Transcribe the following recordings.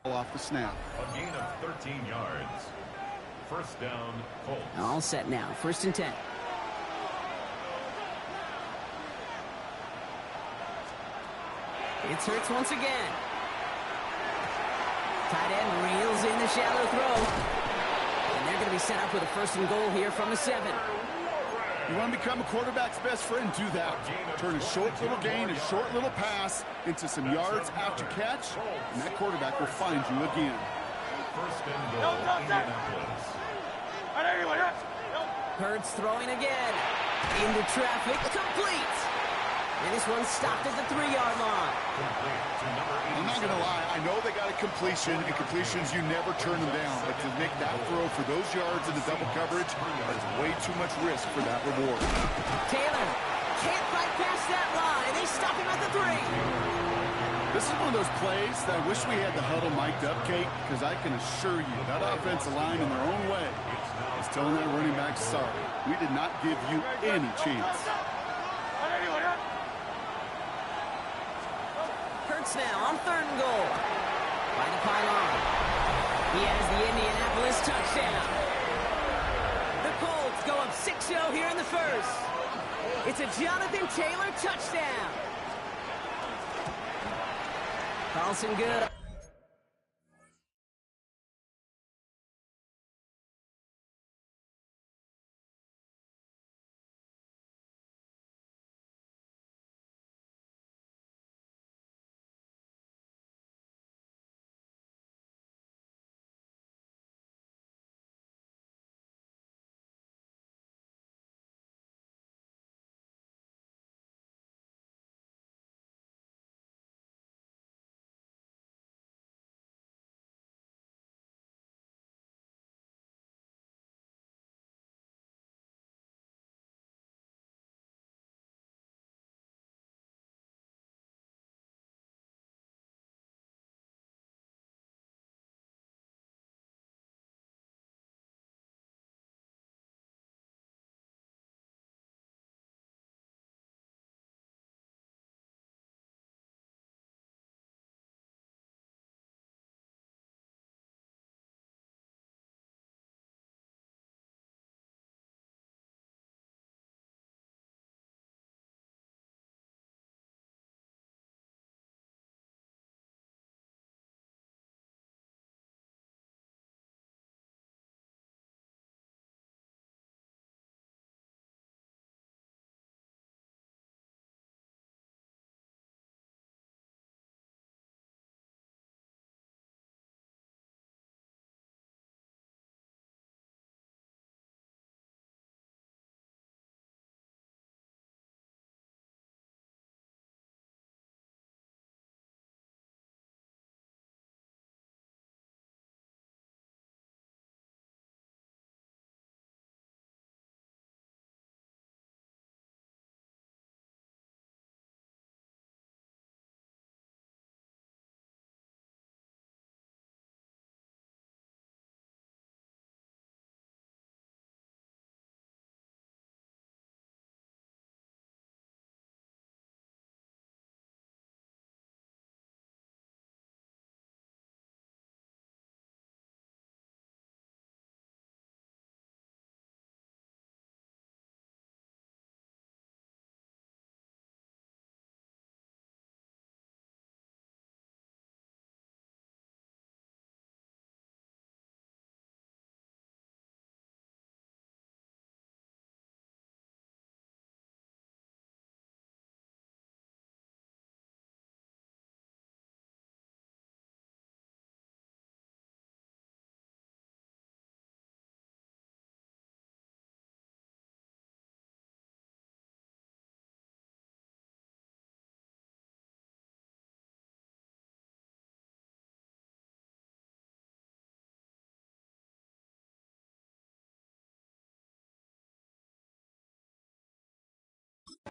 off the snap. A gain of 13 yards. First down, Colts. All set now. 1st and 10. It's Hurts once again. Tight end reels in the shallow throw. And they're going to be set up with a 1st and goal here from the 7. You want to become a quarterback's best friend, do that. Turn a short little gain, a short little pass into some yards after catch, and that quarterback will find you again. First and goal, Indianapolis. Hurts throwing again. Into traffic. Complete. And this one's stopped at the 3-yard line. I'm not going to lie. I know they got a completion, and completions, you never turn them down. But to make that throw for those yards in the double coverage, that's way too much risk for that reward. Taylor can't bypass that line. They stop him at the 3. This is one of those plays that I wish we had the huddle mic'd up, Kate, because I can assure you that offensive line in their own way is telling that running back, sorry, we did not give you any chance. Hurts now on 3rd and goal. By the pylon. He has the Indianapolis touchdown. The Colts go up 6-0 here in the 1st. It's a Jonathan Taylor touchdown. Carlson good.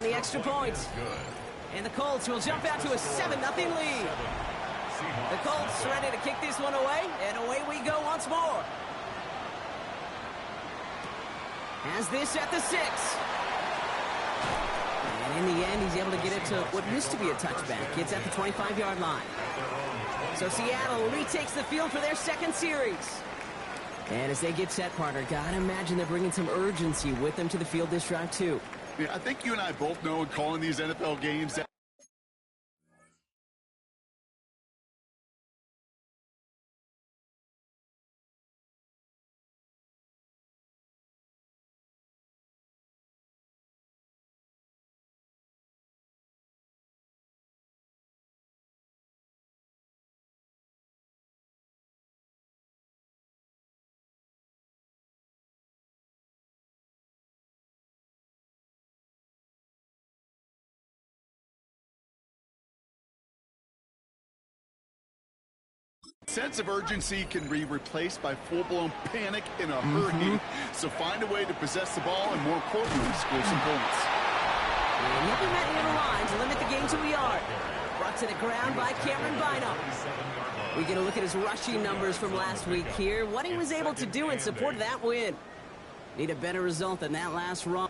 The extra point. And the Colts will jump out to a 7-0 lead. The Colts ready to kick this one away, and away we go once more. Has this at the 6. And in the end, he's able to get it to what used to be a touchback. It's at the 25-yard line. So Seattle retakes the field for their second series. And as they get set, partner, gotta imagine they're bringing some urgency with them to the field this drive, too. Yeah, I think you and I both know in calling these NFL games that sense of urgency can be replaced by full-blown panic in a hurry. So find a way to possess the ball and, more importantly, score some points. And he'll be met near the line to limit the game to a yard. Brought to the ground by Cameron Bynum. We get a look at his rushing numbers from last week here. What he was able to do in support of that win. Need a better result than that last run.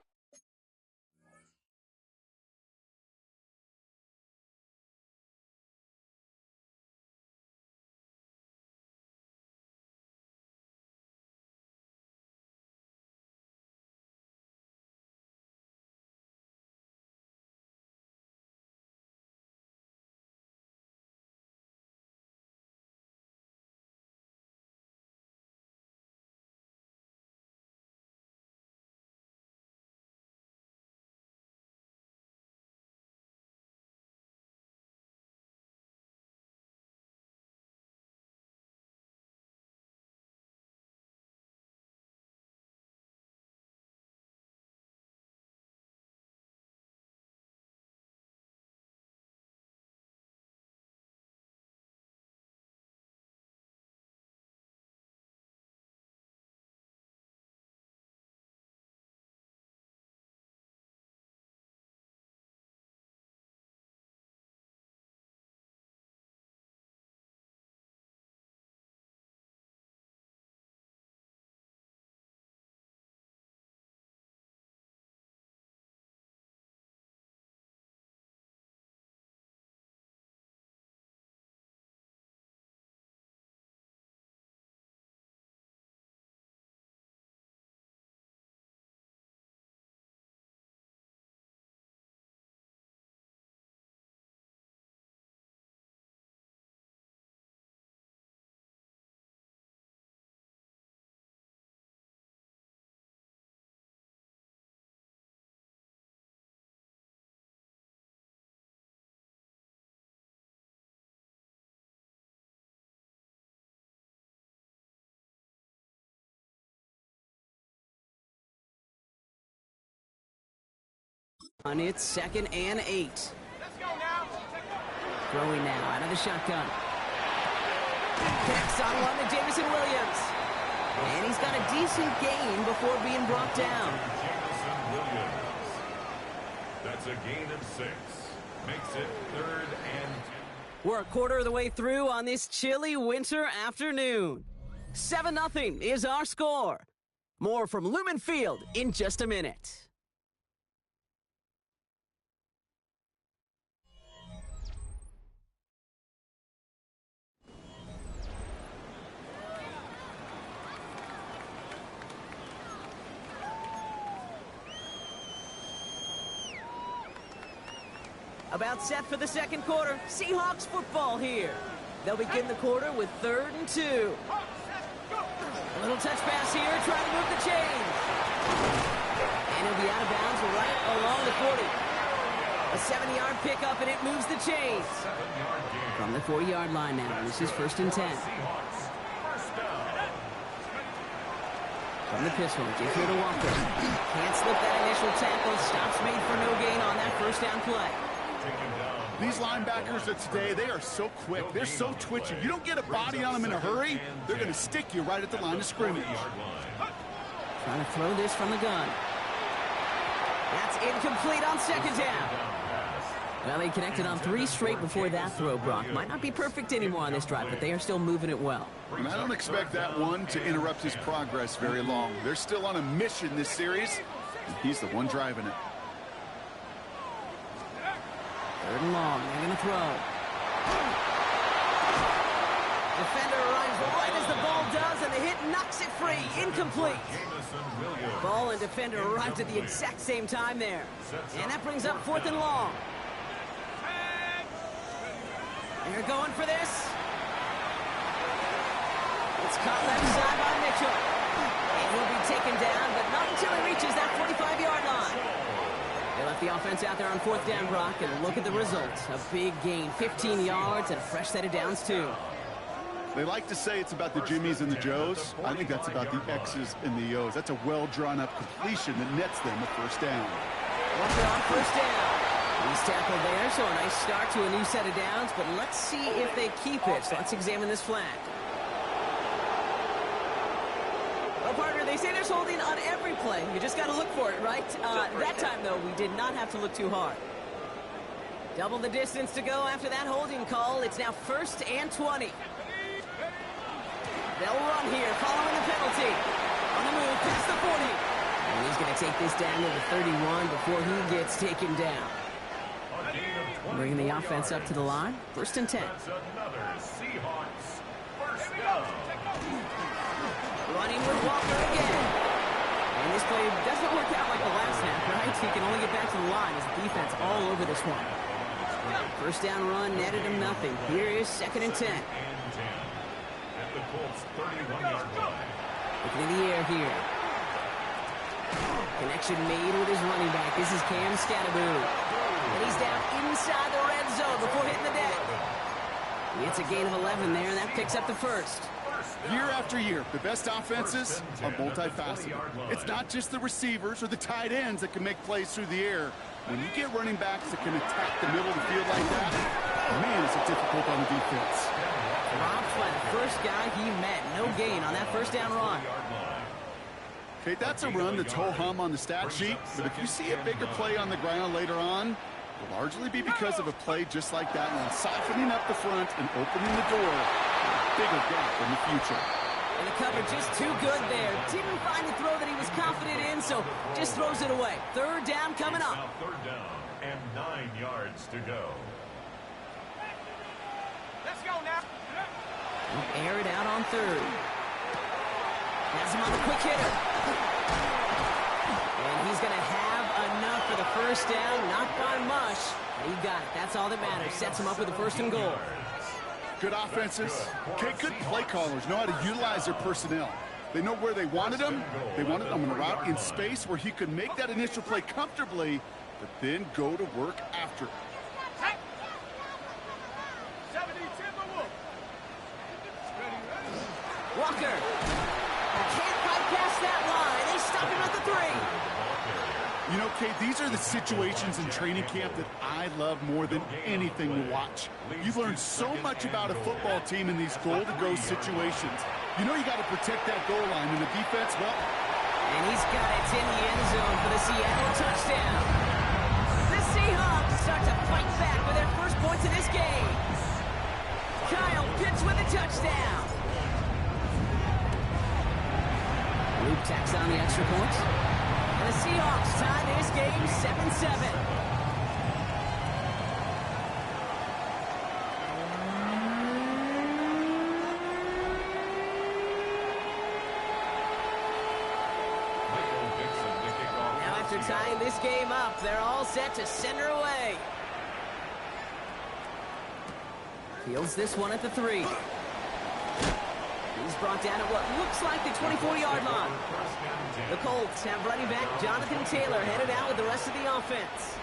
On its 2nd and 8. Throwing now out of the shotgun. Connects on one to Jameson Williams. And he's got a decent gain before being brought down. Jameson Williams. That's a gain of 6. Makes it 3rd and 10. We're a quarter of the way through on this chilly winter afternoon. 7-0 is our score. More from Lumen Field in just a minute. About set for the second quarter. Seahawks football here. They'll begin the quarter with 3rd and 2. A little touch pass here, trying to move the chains. And he'll be out of bounds right along the 40. A 7-yard pickup, and it moves the chains. From the 4-yard line now, this is 1st and 10. From the pistol, gives here to Walker. Can't slip that initial tackle. Stops made for no gain on that 1st down play. These linebackers of today, they are so quick. They're so twitchy. You don't get a body on them in a hurry, they're going to stick you right at the line of scrimmage. Trying to throw this from the gun. That's incomplete on 2nd down. Well, they connected on 3 straight before that throw, Brock. Might not be perfect anymore on this drive, but they are still moving it well. And I don't expect that one to interrupt his progress very long. They're still on a mission this series, and he's the one driving it. 3rd and long. They're going to throw. Defender arrives right as the ball does, and the hit knocks it free. Incomplete. Ball and defender arrived at the exact same time there. And that brings up 4th and long. They're going for this. It's caught left side by Mitchell. And he'll be taken down, but not until he reaches that 45-yard line. They left the offense out there on 4th down, Brock, and look at the results. A big gain, 15 yards, and a fresh set of downs, too. They like to say it's about the Jimmies and the Joes. I think that's about the X's and the O's. That's a well-drawn-up completion that nets them a first down. Walker on first down. He's tackled there, so a nice start to a new set of downs, but let's see if they keep it. So let's examine this flag. Well, partner, they say there's holding on every play. You just got to look for it, right? That time, though, we did not have to look too hard. Double the distance to go after that holding call. It's now 1st and 20. They'll run here, following the penalty. On the move, past the 40. And he's going to take this down to the 31 before he gets taken down. Bringing the offense up to the line. 1st and 10. Running with Walker again. And this play doesn't work out like the last snap, right? He can only get back to the line as the defense all over this one. First down run, netted him nothing. Here is 2nd and 10. Looking in the air here. Connection made with his running back. This is Cam Scattaboo. And he's down inside the red zone before hitting the deck. It's a gain of 11 there, and that picks up the 1st. Year after year, the best offenses are multifaceted. It's not just the receivers or the tight ends that can make plays through the air. When you get running backs that can attack the middle of the field like that, man, is it difficult on the defense. Dropped by the first guy he met. No gain on that first down run. Okay, that's a run that's ho-hum on the stat sheet, but if you see a bigger play on the ground later on, it'll largely be because of a play just like that one, softening up the front and opening the door for a bigger gap in the future. And the cover just too good there. Didn't find the throw that he was confident in, so just throws it away. 3rd down coming up. 3rd down and 9 yards to go. Let's go now. Air it out on 3rd. Has him on the quick hitter. And he's going to have enough for the first down. Not by much. He got it. That's all that matters. Sets him up with a 1st and goal. Good offenses. Okay, good play callers know how to utilize their personnel. They know where they wanted him. They wanted him in a route in space where he could make that initial play comfortably, but then go to work after it. Walker. Can't fight past that line. They stop him at the 3. You know, Kate, these are the situations in training camp that I love more than anything to watch. You learn so much about a football team in these goal-to-go situations. You know you got to protect that goal line, and the defense, well... And he's got it in the end zone for the Seattle touchdown. The Seahawks start to fight back with their first points in this game. Kyle Pitts with a touchdown. Luke tacks on the extra point. And the Seahawks tie this game 7-7. Now after tying this game up, they're all set to send her away. Fields this one at the 3. He's brought down at what looks like the 24-yard line. The Colts have running back Jonathan Taylor headed out with the rest of the offense.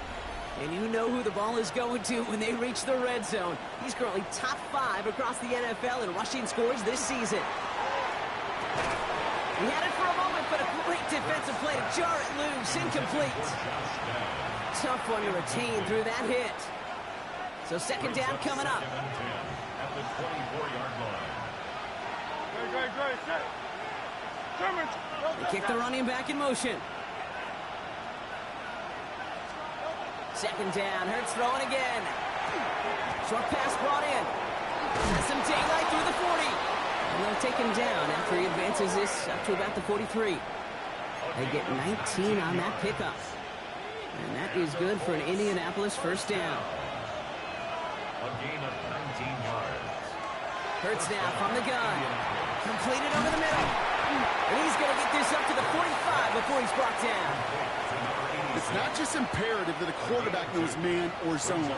And you know who the ball is going to when they reach the red zone. He's currently top 5 across the NFL in rushing scores this season. He had it for a moment, but a great defensive play to jar it loose. Incomplete. Tough one to retain through that hit. So 2nd down coming up. At the 24-yard line. They kick the running back in motion. 2nd down. Hurts throwing again. Short pass brought in. Has some daylight through the 40. And they'll take him down after he advances this up to about the 43. They get 19 on that pickup. And that is good for an Indianapolis first down. A gain of 19 yards. Hurts now from the gun. Completed over the middle. And he's going to get this up to the 45 before he's brought down. It's not just imperative that a quarterback knows man or zone.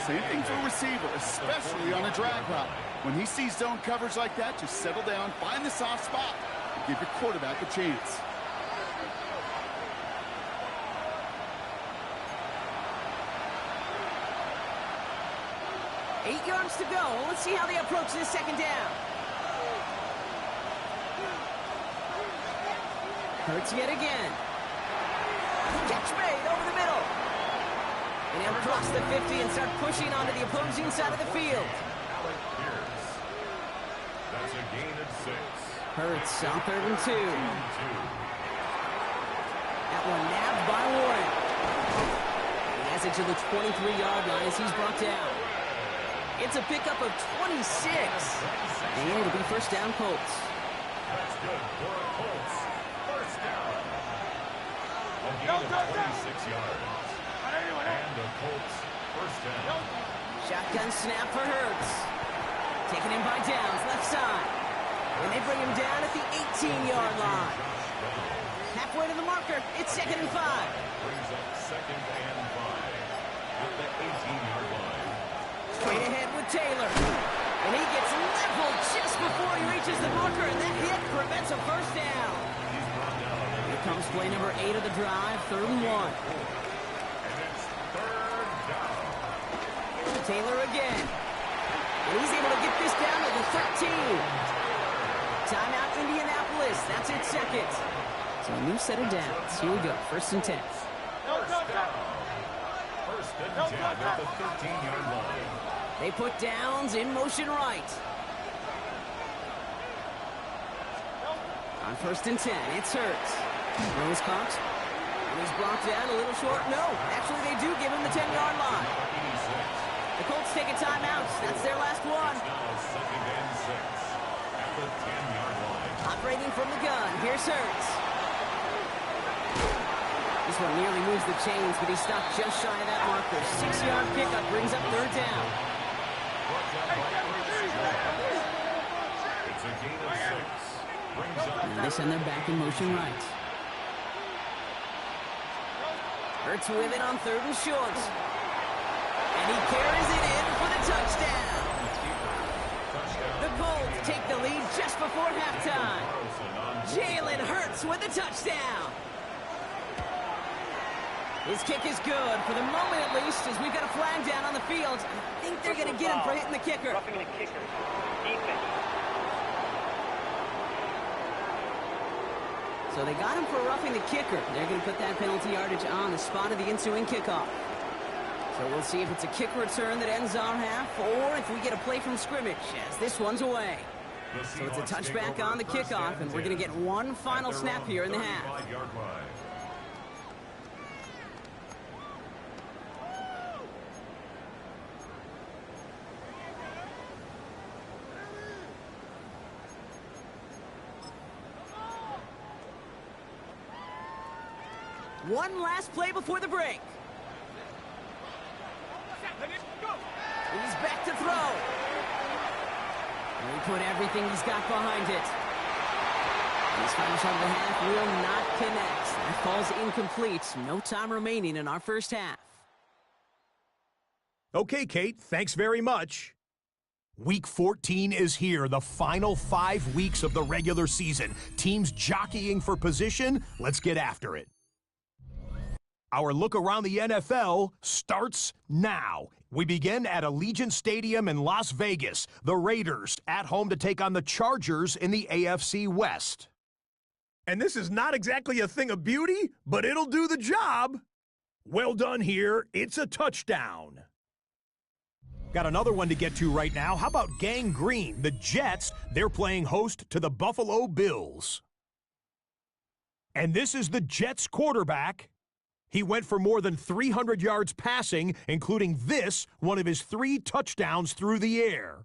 Same thing for a receiver, especially on a drag route. When he sees zone coverage like that, just settle down, find the soft spot, and give your quarterback a chance. Eight yards to go. Let's see how they approach this second down. Hurts yet again. Catch made over the middle. And he'll cross the 50 and start pushing onto the opposing side of the field. That's a gain of 6. Hurts on 3rd and 2. That one nabbed by Warren. He has it to the 23-yard line as he's brought down. It's a pickup of 26. And it'll be first down Colts. That's good for a Colts. First down. A gain of 26 yards. And a Colts first down. Shotgun snap for Hurts. Taken in by Downs, left side. And they bring him down at the 18-yard line. Halfway to the marker, it's 2nd and 5. Brings up 2nd and 5 at the 18-yard line. Straight ahead with Taylor. And he gets leveled just before he reaches the marker, and that hit prevents a first down. Here comes play number 8 of the drive, 3rd and 1. And it's 3rd down. Taylor again. And he's able to get this down to the 13. Timeout Indianapolis. That's its 2nd. So a new set of downs. Here we go. 1st and 10. First and 10 at the 13-yard line. They put Downs in motion right. On 1st and 10, it's Hurts. Rose caught. And he's brought down a little short. No, actually they do give him the 10-yard line. The Colts take a timeout. That's their last one. Now 2nd and 6 at the 10-yard line. Operating from the gun. Here's Hurts. This one nearly moves the chains, but he stopped just shy of that marker. 6-yard pickup brings up 3rd down. It's a gain of 6. Brings up And they send them back in motion right. Hurts with it on 3rd and short. And he carries it in for the touchdown. The Colts take the lead just before halftime. Jalen Hurts with the touchdown. His kick is good, for the moment at least, as we've got a flag down on the field. I think they're going to get him for hitting the kicker. Roughing the kicker. Defense. So they got him for roughing the kicker. They're going to put that penalty yardage on the spot of the ensuing kickoff. So we'll see if it's a kick return that ends our half, or if we get a play from scrimmage, as this one's away. So it's a touchback on the kickoff, and we're going to get one final snap here in the half. One last play before the break. He's back to throw. And he put everything he's got behind it. His final shot of the half will not connect. That falls incomplete. No time remaining in our first half. Okay, Kate, thanks very much. Week 14 is here, the final 5 weeks of the regular season. Teams jockeying for position. Let's get after it. Our look around the NFL starts now. We begin at Allegiant Stadium in Las Vegas. The Raiders at home to take on the Chargers in the AFC West. And this is not exactly a thing of beauty, but it'll do the job. Well done here. It's a touchdown. Got another one to get to right now. How about Gang Green? The Jets, they're playing host to the Buffalo Bills. And this is the Jets quarterback. He went for more than 300 yards passing, including this, one of his 3 touchdowns through the air.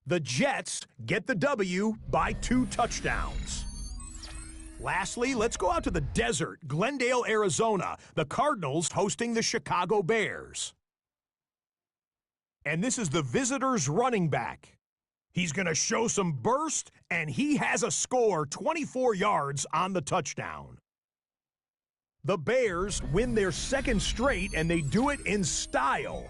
The Jets get the W by 2 touchdowns. Lastly, let's go out to the desert, Glendale, Arizona. The Cardinals hosting the Chicago Bears. And this is the visitors' running back. He's going to show some burst, and he has a score, 24 yards on the touchdown. The Bears win their second straight, and they do it in style.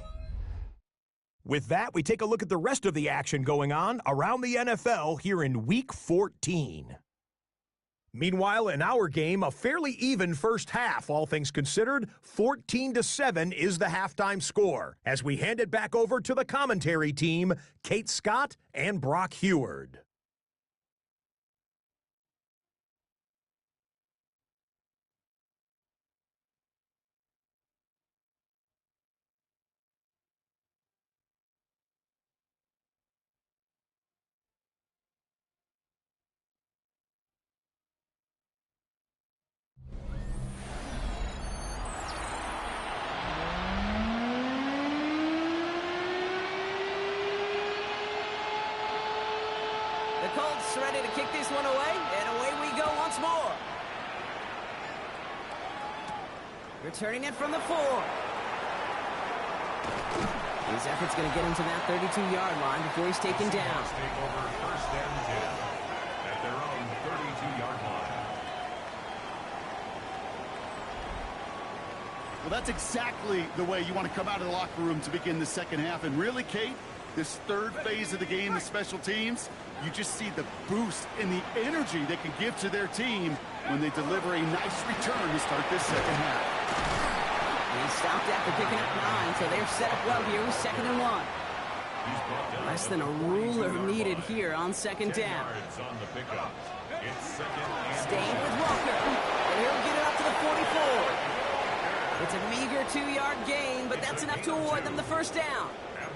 With that, we take a look at the rest of the action going on around the NFL here in Week 14. Meanwhile, in our game, a fairly even first half, all things considered. 14-7 is the halftime score, as we hand it back over to the commentary team, Kate Scott and Brock Heward. The Colts ready to kick this one away, and away we go once more. Returning it from the 4. His effort's going to get him to that 32-yard line before he's taken down. Take over first and 10 at their own 32-yard line. Well, that's exactly the way you want to come out of the locker room to begin the second half. And really, Kate, this third phase of the game, the special teams, you just see the boost and the energy they can give to their team when they deliver a nice return to start this second half. He stopped after picking up 9, so they're set up well here with 2nd and 1. Less than a ruler needed here on second down. On the pickup. It's second and Staying with Walker, and he'll get it up to the 44. It's a meager 2-yard gain, but that's enough to award them the first down.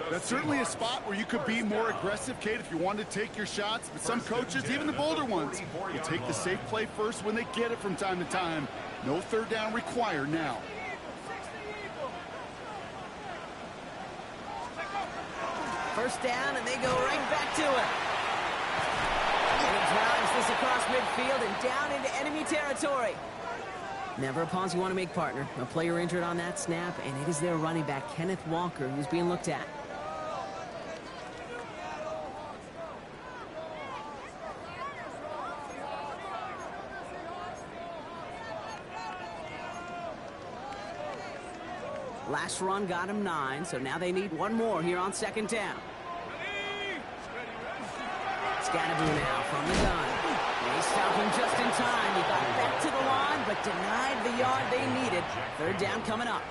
That's certainly a spot where you could be more aggressive, Kate, if you wanted to take your shots. But some coaches, even the bolder ones, will take the safe play first when they get it from time to time. No third down required now. First down, and they go right back to it. And he drives this across midfield and down into enemy territory. Never a pause you want to make, partner. A player injured on that snap, and it is their running back, Kenneth Walker, who's being looked at. Last run got him 9, so now they need one more here on second down. Scatterboo now from the gun. They stop him just in time. He got back to the line, but denied the yard they needed. Third down coming up.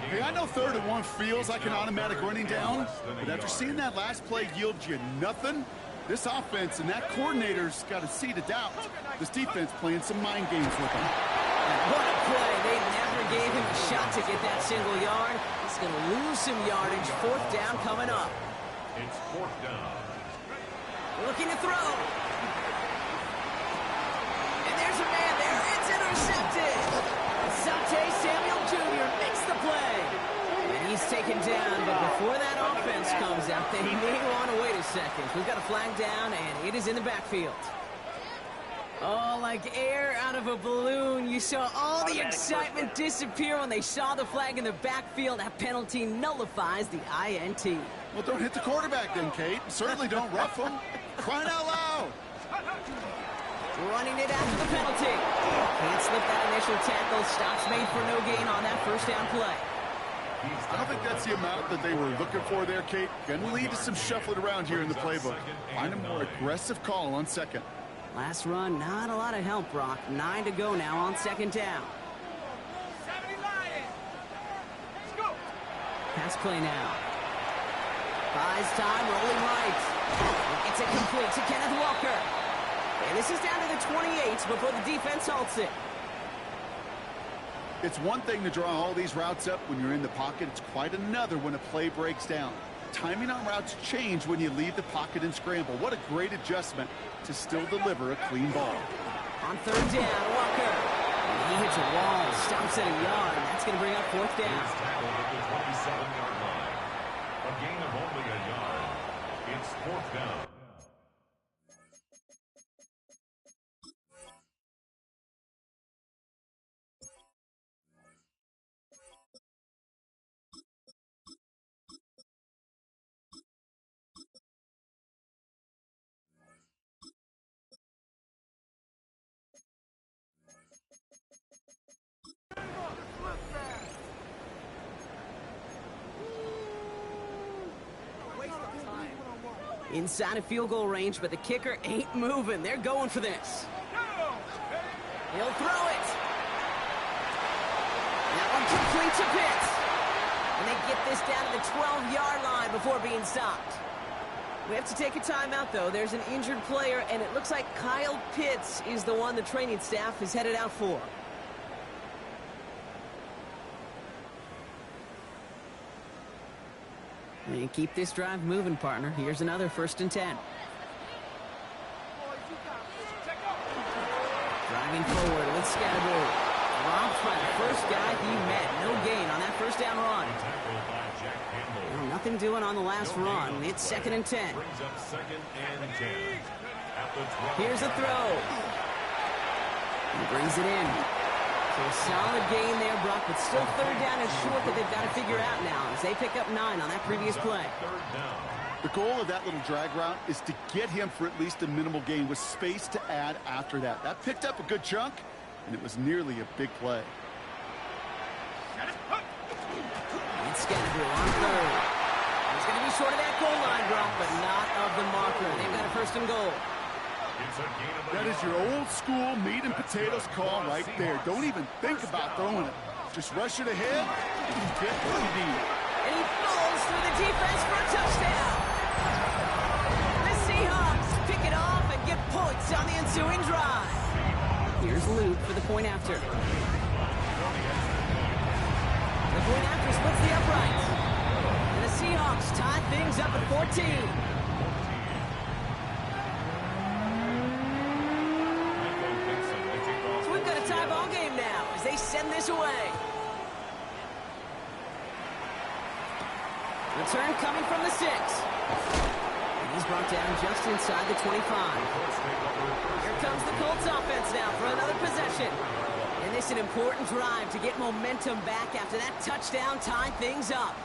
Hey, I know 3rd and 1 feels like an automatic running down, but after seeing that last play yield you nothing, this offense and that coordinator's got a seed of doubt. This defense playing some mind games with them. What a play. They never gave him a shot to get that single yard. He's going to lose some yardage. 4th down coming up. it's 4th down. Looking to throw. And there's a man there. It's intercepted. Asante Samuel Jr. makes the play. And he's taken down, but before that offense comes out, they may want to wait a second. We've got a flag down, and it is in the backfield. Oh, like air out of a balloon. You saw all the excitement disappear when they saw the flag in the backfield. That penalty nullifies the INT. Well, don't hit the quarterback then, Kate. Certainly don't rough him. Crying out loud. Running it after the penalty. Can't slip that initial tackle. Stops made for no gain on that first down play. I don't think that's the amount that they were looking for there, Kate. Going to lead to some shuffling around here in the playbook. Find a more aggressive call on second. Last run, not a lot of help, Brock. 9 to go now on second down. Pass play now. Buys time, rolling right. It's incomplete to Kenneth Walker. And this is down to the 28 before the defense halts it. It's one thing to draw all these routes up when you're in the pocket. It's quite another when a play breaks down. Timing on routes change when you leave the pocket and scramble. What a great adjustment to still deliver a clean ball. On third down, Walker. And he hits a wall, stops at a yard, and that's going to bring up 4th down. He's tackled at the 27-yard line. A gain of only a yard. It's 4th down. Inside of field goal range, but the kicker ain't moving. They're going for this. He'll throw it. That one complete to Pitts. And they get this down to the 12-yard line before being stopped. We have to take a timeout, though. There's an injured player, and it looks like Kyle Pitts is the one the training staff is headed out for. And keep this drive moving, partner. Here's another 1st and 10. Driving forward with Scatterbury. Dropped by the first guy he met. No gain on that 1st down run. Well, nothing doing on the last run. It's 2nd and 10. Here's a throw. He brings it in. So a solid gain there, Brock, but still 3rd down and short that they've got to figure out now as they pick up 9 on that previous play. The goal of that little drag route is to get him for at least a minimal gain with space to add after that. That picked up a good chunk, and it was nearly a big play. It's Scatterbury on 3rd. He's going to be short of that goal line, Brock, but not of the marker. They've got a 1st and goal. That is your old school meat and potatoes call right there. Don't even think about throwing it. Just rush it ahead and get what you need. And he falls through the defense for a touchdown. The Seahawks pick it off and get points on the ensuing drive. Here's Luke for the point after. The point after splits the uprights. And the Seahawks tie things up at 14. They send this away. Return coming from the 6. And he's brought down just inside the 25. Here comes the Colts offense now for another possession. And this is an important drive to get momentum back after that touchdown tied things up.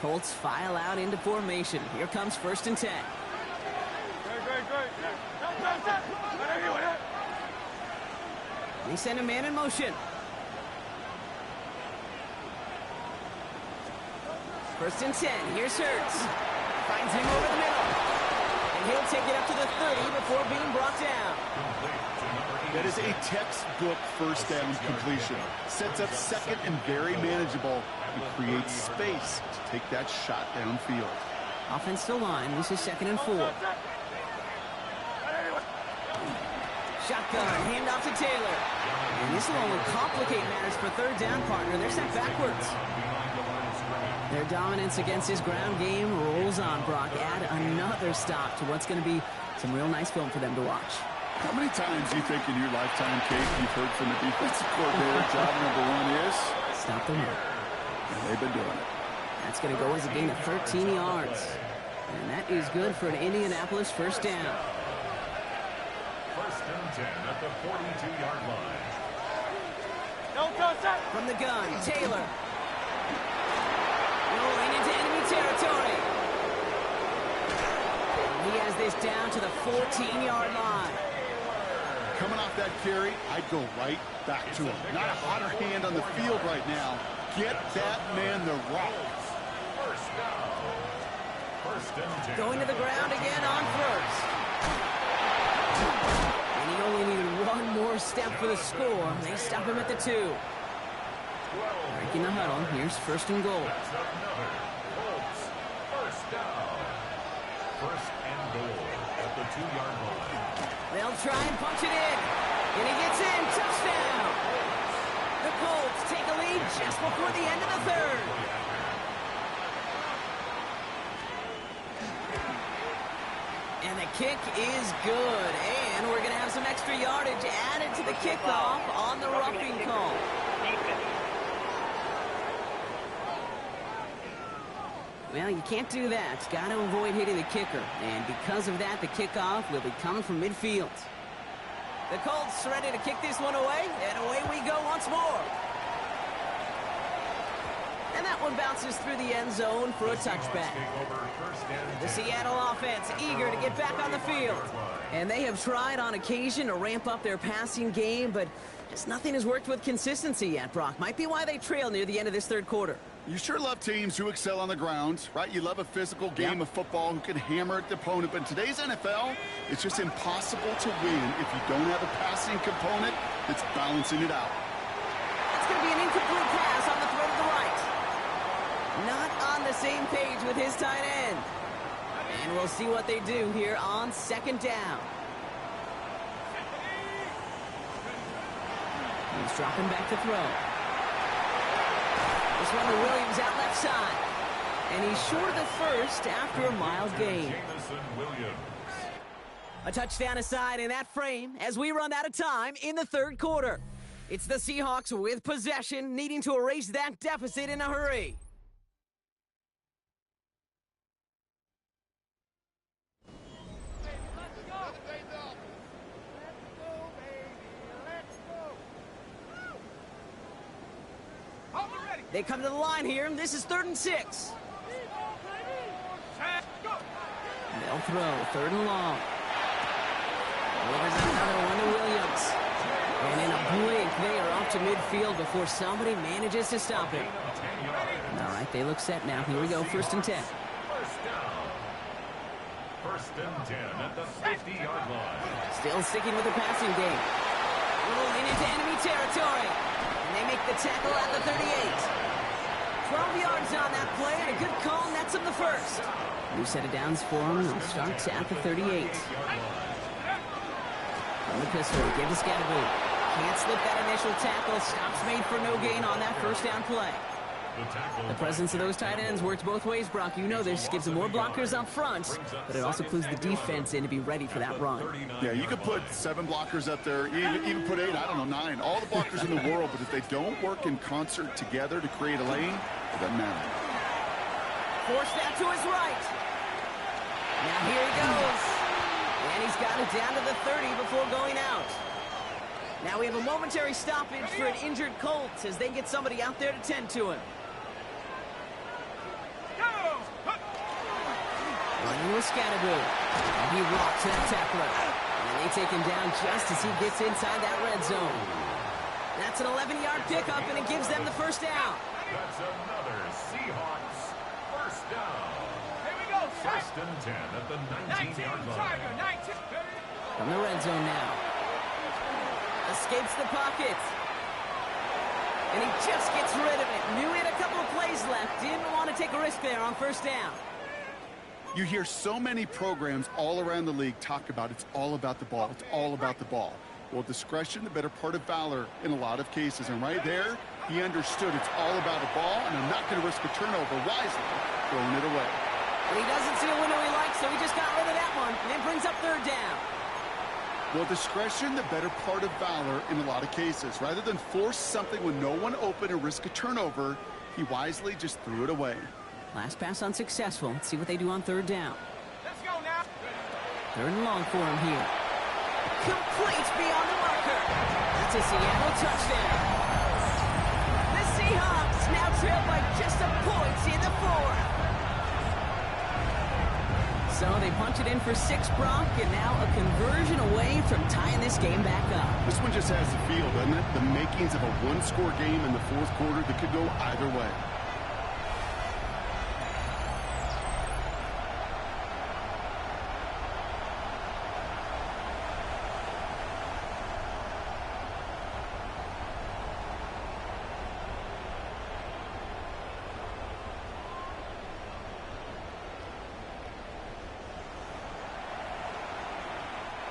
Colts file out into formation. Here comes 1st and 10. They send a man in motion. 1st and 10. Here's Hurts. Finds him over the middle. And he'll take it up to the 30 before being brought down. That is a textbook 1st down completion. Sets up 2nd and very manageable. And creates space to take that shot downfield. Offensive line. This is 2nd and 4. Shotgun. Handoff to Taylor. And this will only complicate matters for 3rd down, partner. They're sent backwards. Their dominance against his ground game rolls on, Brock. Add another stop to what's going to be some real nice film for them to watch. How many times do you think in your lifetime, Kate, you've heard from the defensive coordinator, job number 1 is? Stop the run. And they've been doing it. That's going to go as a gain of 13 yards. And that is good for an Indianapolis 1st down. 1st and 10 at the 42-yard line. From the gun, Taylor. Rolling into enemy territory. He has this down to the 14-yard line. Coming off that carry, I'd go right back to him. Not a hotter hand on the field right now. Get that man the rock. 1st down. 1st and 10. Going to the ground again on 1st. And he only needed 1 more step for the score. They stop him at the 2. Breaking the huddle. Here's 1st and goal. That's another Colts 1st down. 1st and goal at the 2-yard line. They'll try and punch it in. And he gets in. Touchdown. The Colts take a lead just before the end of the 3rd. And the kick is good. And we're going to have some extra yardage added to the kickoff on the roughing call. Well, you can't do that. Got to avoid hitting the kicker. And because of that, the kickoff will be coming from midfield. The Colts ready to kick this one away, and away we go once more. And that one bounces through the end zone for a touchback. The Seattle offense eager to get back on the field. And they have tried on occasion to ramp up their passing game, but Just nothing has worked with consistency yet, Brock. Might be why they trail near the end of this third quarter. You sure love teams who excel on the ground, right? You love a physical game of football who can hammer the opponent. But in today's NFL, it's just impossible to win if you don't have a passing component that's balancing it out. That's going to be an incomplete pass on the throw to the right. Not on the same page with his tight end. And we'll see what they do here on second down. He's dropping back to throw. This one to Williams out left side. And he's short of the first after a mild gain. A touchdown aside in that frame as we run out of time in the third quarter. It's the Seahawks with possession, needing to erase that deficit in a hurry. They come to the line here, and this is 3rd and 6. They'll throw, 3rd and long. Delivers another one to Williams. And in a blink, they are off to midfield before somebody manages to stop him. All right, they look set now. Here we go, 1st and 10. First and 10 at the 50-yard line. Still sticking with the passing game. Rolling into enemy territory. And they make the tackle at the 38. 12 yards on that play, and a good call nets him the first. New set of downs for him. They'll start at the 38. From the pistol, give to Scatterboot. Can't slip that initial tackle. Stops made for no gain on that first down play. The presence of those tight ends works both ways, Brock. You know this. Gives them more blockers up front, but it also clues the defense in to be ready for that run. Yeah, you could put 7 blockers up there, even put 8, I don't know, 9. All the blockers in the world, but if they don't work in concert together to create a lane, it doesn't matter. Force that to his right. Now here he goes. And he's got it down to the 30 before going out. Now we have a momentary stoppage for an injured Colt as they get somebody out there to tend to him. Running with Scatterboot. And he rocks that tackler. And they take him down just as he gets inside that red zone. That's an 11-yard pickup, and it gives them the first down. That's another Seahawks first down. Here we go. 1st and 10 at the 19-yard line. From the red zone now. Escapes the pocket. And he just gets rid of it. Knew he had a couple of plays left. Didn't want to take a risk there on first down. You hear so many programs all around the league talk about it's all about the ball. It's all about the ball. Well, discretion, the better part of valor in a lot of cases. And right there, he understood it's all about the ball, and I'm not going to risk a turnover wisely, throwing it away. But he doesn't see a window he likes, so he just got rid of that one. And it brings up 3rd down. Well, discretion, the better part of valor in a lot of cases. Rather than force something when no one open and risk a turnover, he wisely just threw it away. Last pass unsuccessful. Let's see what they do on 3rd down. Let's go now. 3rd and long for him here. Complete beyond the marker. That's a Seattle touchdown. The Seahawks now trail by just a point in the 4th. So they punch it in for 6, Brock, and now a conversion away from tying this game back up. This one just has the feel, doesn't it? The makings of a one-score game in the 4th quarter that could go either way.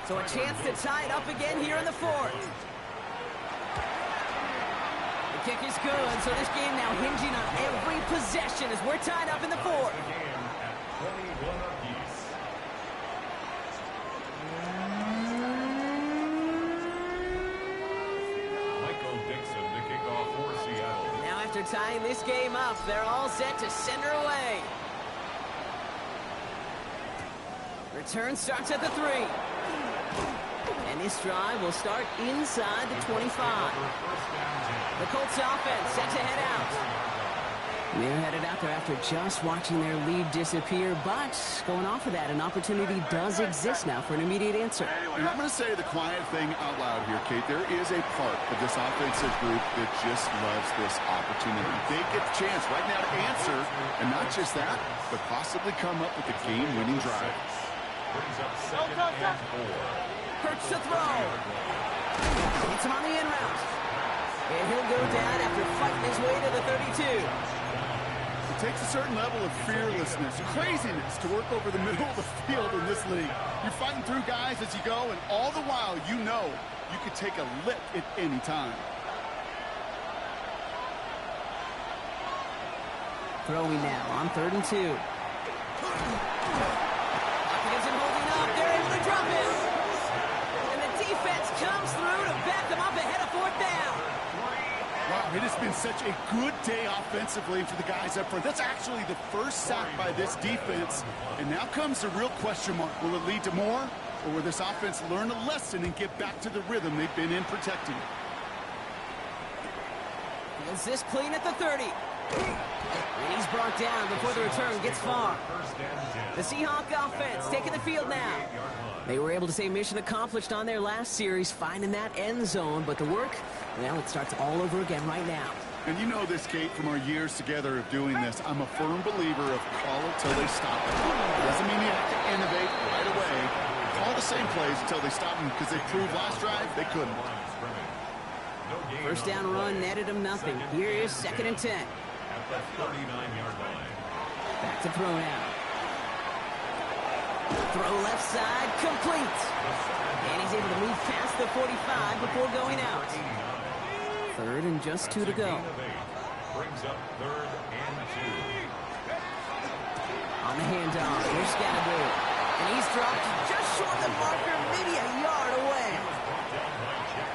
So a chance to tie it up again here in the 4th. The kick is good, so this game now hinging on every possession as we're tied up in the 4th. Now after tying this game up, they're all set to send her away. Return starts at the 3. And this drive will start inside the 25. The Colts offense set to head out. They're headed out there after just watching their lead disappear, but going off of that, an opportunity does exist now for an immediate answer. And I'm going to say the quiet thing out loud here, Kate. There is a part of this offensive group that just loves this opportunity. They get the chance right now to answer, and not just that, but possibly come up with a game-winning drive. Brings up second and 4. Hurts to throw. Hits him on the in route. And he'll go down after fighting his way to the 32. It takes a certain level of fearlessness, craziness to work over the middle of the field in this league. You're fighting through guys as you go, and all the while you know you could take a lick at any time. Throwing now on 3rd and 2. Against him holding up. They're able to drop him. And the defense comes through to back them up ahead of 4th down. Wow, it has been such a good day offensively for the guys up front. That's actually the first sack by this defense. And now comes the real question mark. Will it lead to more? Or will this offense learn a lesson and get back to the rhythm they've been in protecting? Is this clean at the 30? And he's brought down before the return gets far. The Seahawk offense taking the field now. They were able to say mission accomplished on their last series, finding that end zone. But the work, well, it starts all over again right now. And you know this, Kate, from our years together of doing this. I'm a firm believer of call it till they stop it. It doesn't mean you have to innovate right away. Call the same plays until they stop them, because they proved last drive they couldn't. First down run netted him nothing. Here is 2nd and 10. At the 39-yard line. Back to throw now. Throw left side, complete. And he's able to move past the 45 before going out. 3rd and just 2 to go. Brings up 3rd and 2. On the handoff, here's Scatterby. And he's dropped just short of the marker, maybe a yard away.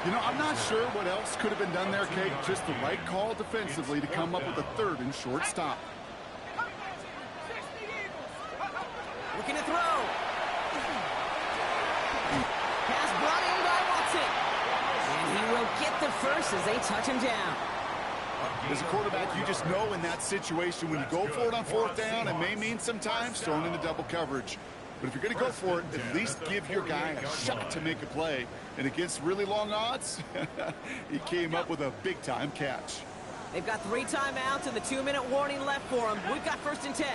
You know, I'm not sure what else could have been done there, Kate. Just the right call defensively to come up with a 3rd and short stop. Looking to throw. Pass brought in by Watson. And he will get the first as they touch him down. As a quarterback, you just know in that situation when you go for it on 4th down, it may mean sometimes throwing into double coverage. But if you're going to go for it, at least give your guy a shot to make a play. And against really long odds, he came up with a big-time catch. They've got 3 timeouts and the 2-minute warning left for them. We've got 1st and 10.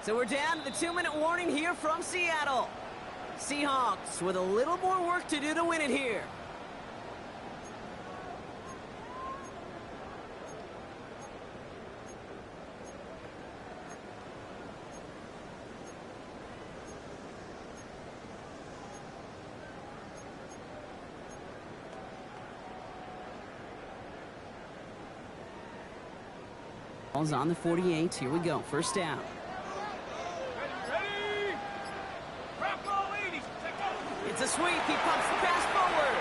So we're down to the 2-minute warning here from Seattle. Seahawks with a little more work to do to win it here. Ball's on the 48. Here we go. 1st down. It's a sweep. He pumps the pass forward.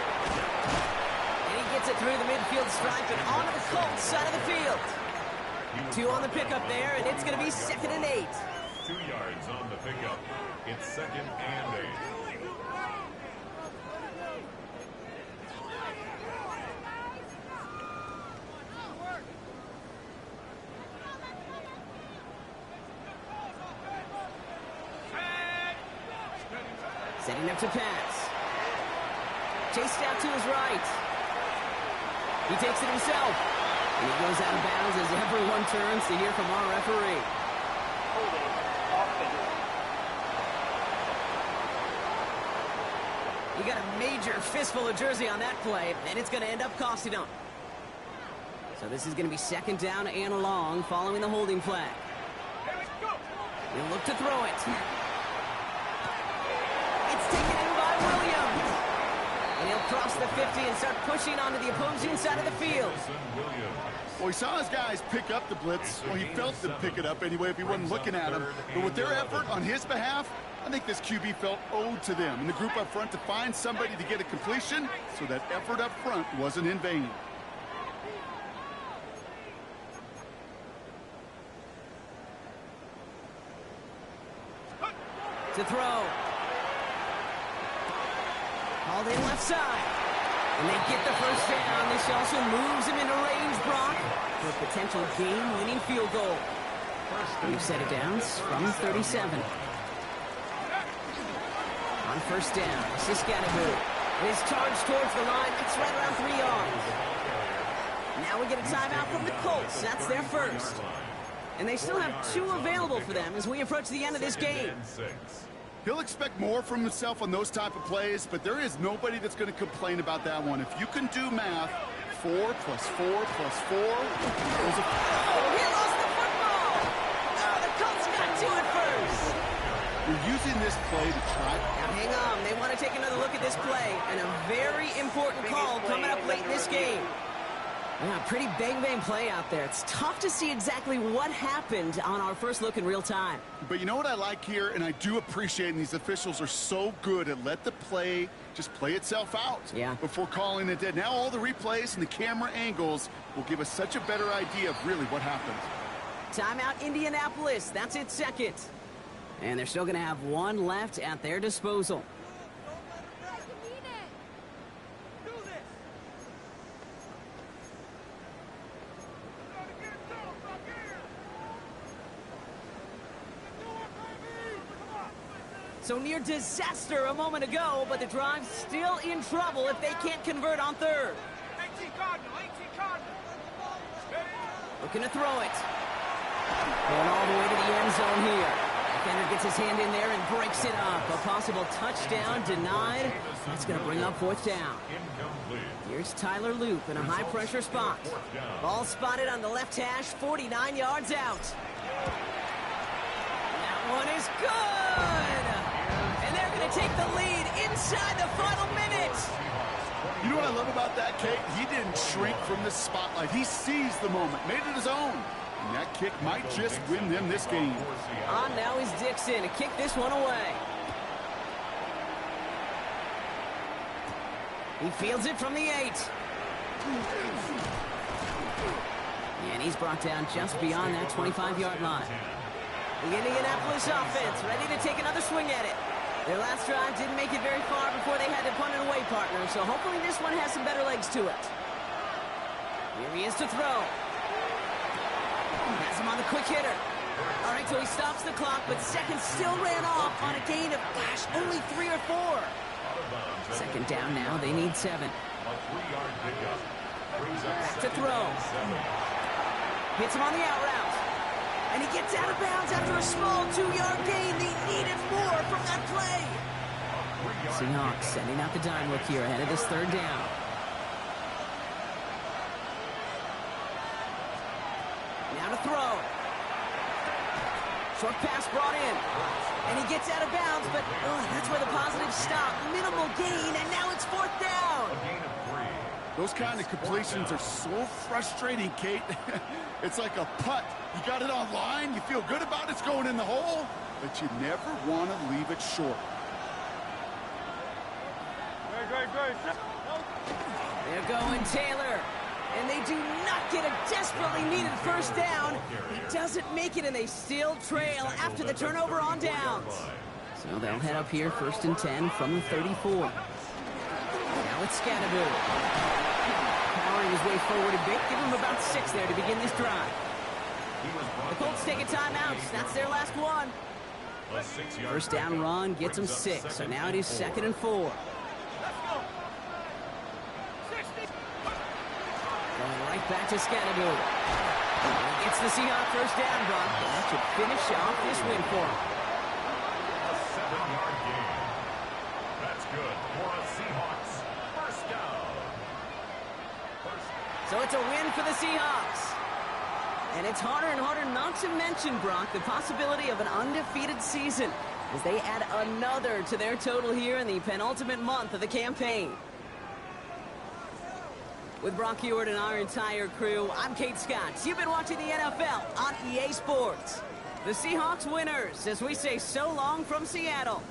And he gets it through the midfield stripe and onto the Colts side of the field. 2 on the pickup there, and it's going to be 2nd and 8. 2 yards on the pickup. It's 2nd and 8. Setting up to pass. Chased out to his right. He takes it himself. And he goes out of bounds as everyone turns to hear from our referee. He got a major fistful of jersey on that play, and it's going to end up costing him. So this is going to be 2nd down and long following the holding flag. He'll look to throw it. Taken in by Williams. And he'll cross the 50 and start pushing onto the opposing side of the field. Well, he saw his guys pick up the blitz. Well, he felt them pick it up anyway if he wasn't looking at him. But with their effort on his behalf, I think this QB felt owed to them and the group up front to find somebody to get a completion, so that effort up front wasn't in vain. To throw. Called in left side. And they get the first down. This also moves him into range, Brock, for a potential game-winning field goal. We've set it down from 37. On first down, Siskanabu is charged towards the line. It's right around 3 yards. Now we get a timeout from the Colts. That's their first. And they still have 2 available for them as we approach the end of this game. He'll expect more from himself on those type of plays, but there is nobody that's going to complain about that one. If you can do math, 4 plus 4 plus 4. He lost the football! Oh, the Colts got to it first. We're using this play to try. Now hang on, they want to take another look at this play, and a very important call coming up late in this game. Yeah, pretty bang-bang play out there. It's tough to see exactly what happened on our first look in real time. But you know what I like here, and I do appreciate, and these officials are so good at let the play just play itself out before calling it dead. Now all the replays and the camera angles will give us such a better idea of really what happened. Timeout Indianapolis. That's its second. And they're still going to have 1 left at their disposal. So near disaster a moment ago, but the drive's still in trouble if they can't convert on third. 18 Cardinal. Looking to throw it. Going all the way to the end zone here. Defender gets his hand in there and breaks it up. A possible touchdown denied. That's going to bring up 4th down. Here's Tyler Loop in a high-pressure spot. Ball spotted on the left hash, 49 yards out. That one is good! And they're going to take the lead inside the final minute. You know what I love about that, Kate? He didn't shrink from the spotlight. He seized the moment, made it his own. And that kick might just win them this game. On now is Dixon to kick this one away. He fields it from the 8. And he's brought down just beyond that 25-yard line. The Indianapolis offense ready to take another swing at it. Their last drive didn't make it very far before they had to punt it away, partner, so hopefully this one has some better legs to it. Here he is to throw. Has him on the quick hitter. All right, so he stops the clock, but seconds still ran off on a gain of, only 3 or 4. Second down now, they need 7. Back to throw. Hits him on the out route. And he gets out of bounds after a small 2-yard gain. They needed more from that play. Seahawks sending out the dime look here ahead of this 3rd down. Now to throw. Short pass brought in. And he gets out of bounds, but that's where the positives stop. Minimal gain, and now it's 4th down. Those kind of completions are so frustrating, Kate. It's like a putt. You got it on line, you feel good about it's going in the hole, but you never want to leave it short. They're going Taylor. And they do not get a desperately needed first down. He doesn't make it, and they still trail after the turnover on downs. So they'll head up here 1st and 10 from the 34. Now it's Scatterbill. Powering his way forward a bit. Give him about 6 there to begin this drive. The Colts take a timeout. That's their last one. First down run gets them 6. So now it is 2nd and 4. Going right back to Scatterbill. He gets the Seahawks first down, Brock. That should finish off this win for him. A 7-yard gain. That's good for a Seahawks first down. So it's a win for the Seahawks. And it's harder and harder not to mention, Brock, the possibility of an undefeated season as they add another to their total here in the penultimate month of the campaign. With Brock Ewart and our entire crew, I'm Kate Scott. You've been watching the NFL on EA Sports. The Seahawks winners as we say so long from Seattle.